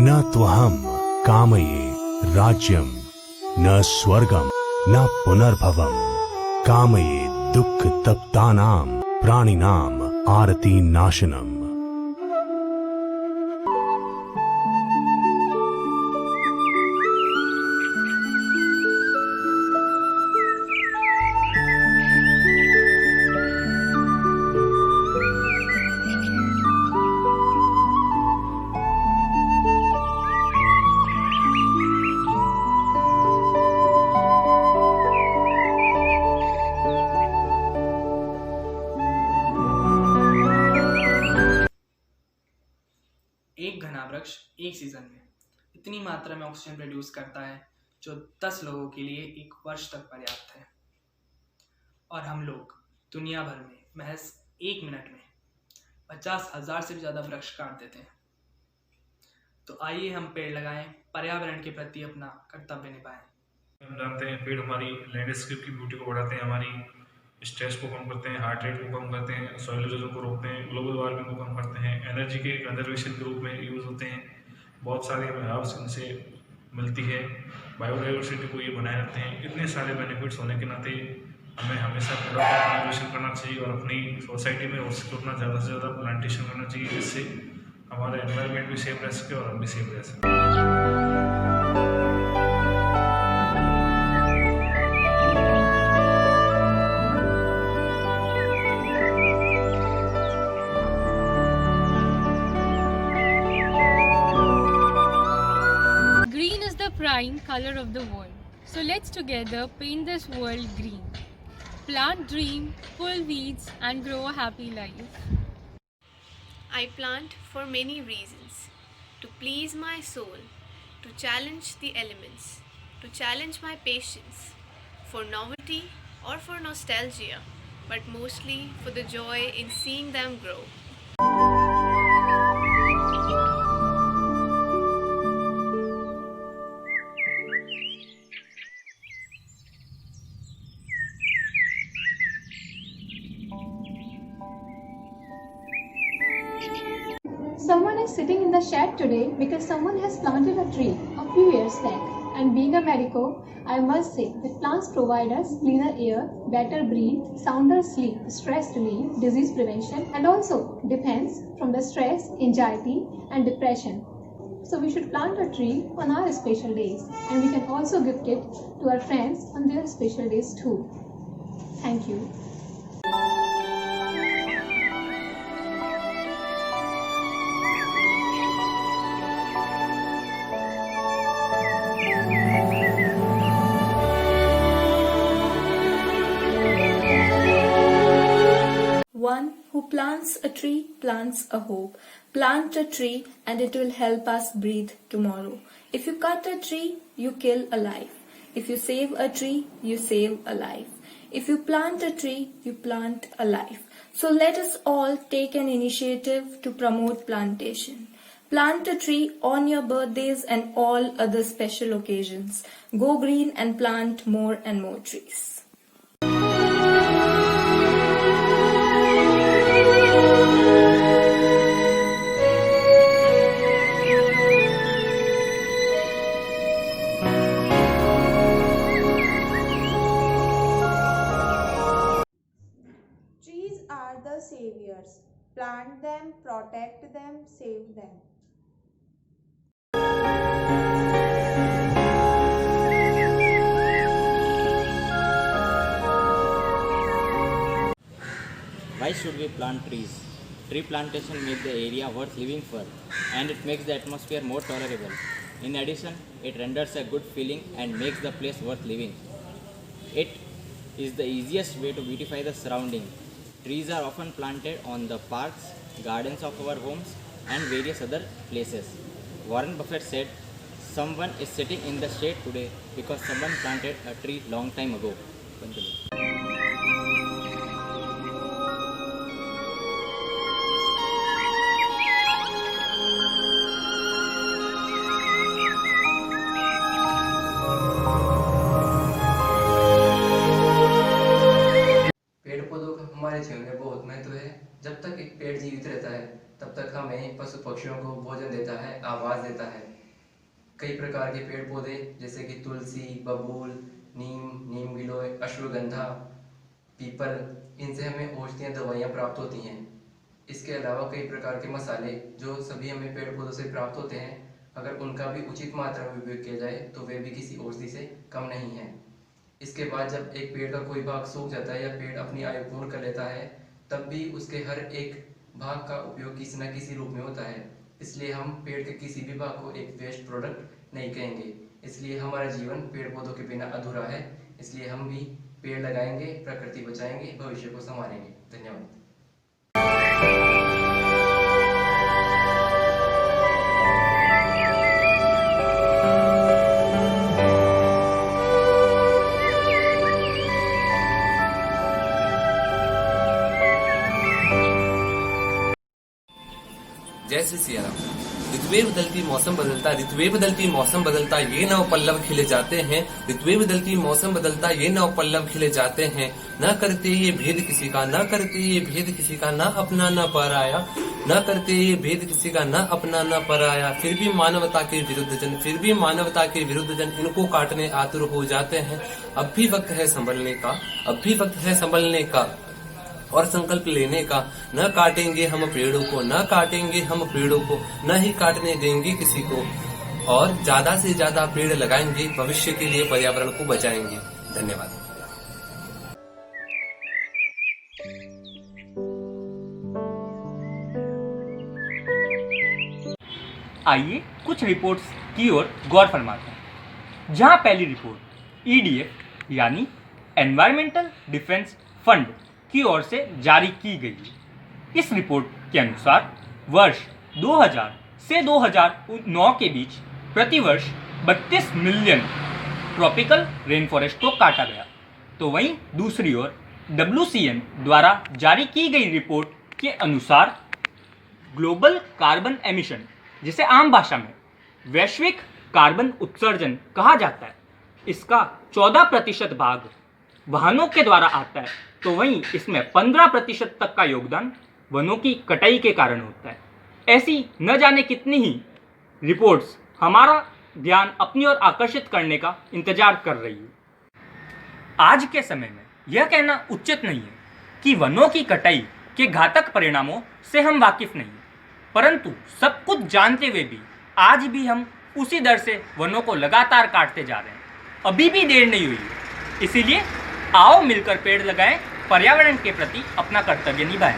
न त्वहम कामये राज्यम न स्वर्गम न पुनर्भवम कामये दुख तप्तानाम प्राणिनाम आरती नाशनम। एक घना वृक्ष एक सीजन में इतनी मात्रा में ऑक्सीजन प्रोड्यूस करता है जो 10 लोगों के लिए एक वर्ष तक पर्याप्त है। और हम लोग दुनिया भर में महज 1 मिनट में 50,000 से भी ज़्यादा वृक्ष काट देते हैं। तो आइए हम पेड़ लगाएं, पर्यावरण के प्रति अपना कर्तव्य निभाएं। हम जानते हैं पेड़ हमारी लैंडस्केप की ब्यूटी को बढ़ाते हैं, हमारी स्ट्रेस को कम करते हैं, हार्ट रेट को कम करते हैं, सॉइल इरोजन को रोकते हैं, ग्लोबल वार्मिंग को कम करते हैं, एनर्जी के कंजर्वेशन के रूप में यूज़ होते हैं। बहुत सारी हमें हर्ब्स इनसे मिलती है, बायोडाइवर्सिटी को ये बनाए रखते हैं। इतने सारे बेनिफिट्स होने के नाते हमें हमेशा पेड़ों का कंजर्वेशन करना चाहिए और अपनी सोसाइटी में उसको अपना ज़्यादा से ज़्यादा प्लांटेशन करना चाहिए, जिससे हमारा एनवायरनमेंट भी सेफ रह सके और हम भी सेफ रह सकें। Green is the prime color of the world. So let's together paint this world green. Plant dream, pull weeds, and grow a happy life. I plant for many reasons: to please my soul, to challenge the elements, to challenge my patience, for novelty or for nostalgia, but mostly for the joy in seeing them grow. Someone is sitting in the shed today because someone has planted a tree a few years back. And being a medico, I must say that plants provide us cleaner air, better breathe, sounder sleep, stress relief, disease prevention, and also defense from the stress, anxiety, and depression. So we should plant a tree on our special days, and we can also gift it to our friends on their special days too. Thank you. One who plants a tree plants a hope. Plant a tree and it will help us breathe tomorrow. If you cut a tree, you kill a life. If you save a tree, you save a life. If you plant a tree, you plant a life. So let us all take an initiative to promote plantation. Plant a tree on your birthdays and all other special occasions. Go green and plant more and more trees. Trees are the saviors. Plant them, protect them, save them. Why should we plant trees? Tree plantation makes the area worth living for, and it makes the atmosphere more tolerable. In addition, it renders a good feeling and makes the place worth living. It is the easiest way to beautify the surrounding. Trees are often planted on the parks, gardens of our homes, and various other places. Warren Buffett said, "Someone is sitting in the shade today because someone planted a tree long time ago." पेड़ पौधों का हमारे जीवन में बहुत महत्व है। जब तक एक पेड़ जीवित रहता है तब तक हमें पशु पक्षियों को भोजन देता है, आवाज़ देता है। कई प्रकार के पेड़ पौधे जैसे कि तुलसी, बबूल, नीम गिलोय, अश्वगंधा, पीपल, इनसे हमें औषधियाँ दवाइयाँ प्राप्त होती हैं। इसके अलावा कई प्रकार के मसाले जो सभी हमें पेड़ पौधों से प्राप्त होते हैं, अगर उनका भी उचित मात्रा में उपयोग किया जाए तो वे भी किसी औषधि से कम नहीं हैं। इसके बाद जब एक पेड़ का कोई भाग सूख जाता है या पेड़ अपनी आयु पूर्ण कर लेता है, तब भी उसके हर एक भाग का उपयोग किसी न किसी रूप में होता है। इसलिए हम पेड़ के किसी भी भाग को एक वेस्ट प्रोडक्ट नहीं कहेंगे। इसलिए हमारा जीवन पेड़ पौधों के बिना अधूरा है। इसलिए हम भी पेड़ लगाएंगे, प्रकृति बचाएंगे, भविष्य को संवारेंगे। धन्यवाद। जय श्री सिया राम। ऋतुएं बदलती मौसम बदलता, ऋतुएं बदलती मौसम बदलता, ये नव पल्लव खिले जाते हैं। ऋतुएं बदलती मौसम बदलता, ये नव पल्लव खिले जाते हैं। न करते ये भेद किसी का, न करते ये भेद किसी का, न अपना न पराया, न करते ये भेद किसी का, न अपना न पराया। फिर भी मानवता के विरुद्ध जन, फिर भी मानवता के विरुद्ध जन इनको काटने आतुर हो जाते हैं। अब भी वक्त है संभलने का, अब भी वक्त है संभलने का और संकल्प लेने का। न काटेंगे हम पेड़ों को, न काटेंगे हम पेड़ों को, न ही काटने देंगे किसी को, और ज्यादा से ज्यादा पेड़ लगाएंगे, भविष्य के लिए पर्यावरण को बचाएंगे। धन्यवाद। आइए कुछ रिपोर्ट्स की ओर गौर फरमाते हैं। जहां पहली रिपोर्ट EDF यानी एनवायरमेंटल डिफेंस फंड की ओर से जारी की गई। इस रिपोर्ट के अनुसार वर्ष 2000 से 2009 के बीच प्रतिवर्ष 32 मिलियन ट्रॉपिकल रेन फॉरेस्ट को काटा गया। तो वहीं दूसरी ओर WCN द्वारा जारी की गई रिपोर्ट के अनुसार ग्लोबल कार्बन एमिशन, जिसे आम भाषा में वैश्विक कार्बन उत्सर्जन कहा जाता है, इसका 14% भाग वाहनों के द्वारा आता है। तो वहीं इसमें 15% तक का योगदान वनों की कटाई के कारण होता है। ऐसी न जाने कितनी ही रिपोर्ट्स हमारा ध्यान अपनी ओर आकर्षित करने का इंतजार कर रही है। आज के समय में यह कहना उचित नहीं है कि वनों की कटाई के घातक परिणामों से हम वाकिफ नहीं हैं, परंतु सब कुछ जानते हुए भी आज भी हम उसी दर से वनों को लगातार काटते जा रहे हैं। अभी भी देर नहीं हुई है। इसीलिए आओ मिलकर पेड़ लगाएं, पर्यावरण के प्रति अपना कर्तव्य निभाएं।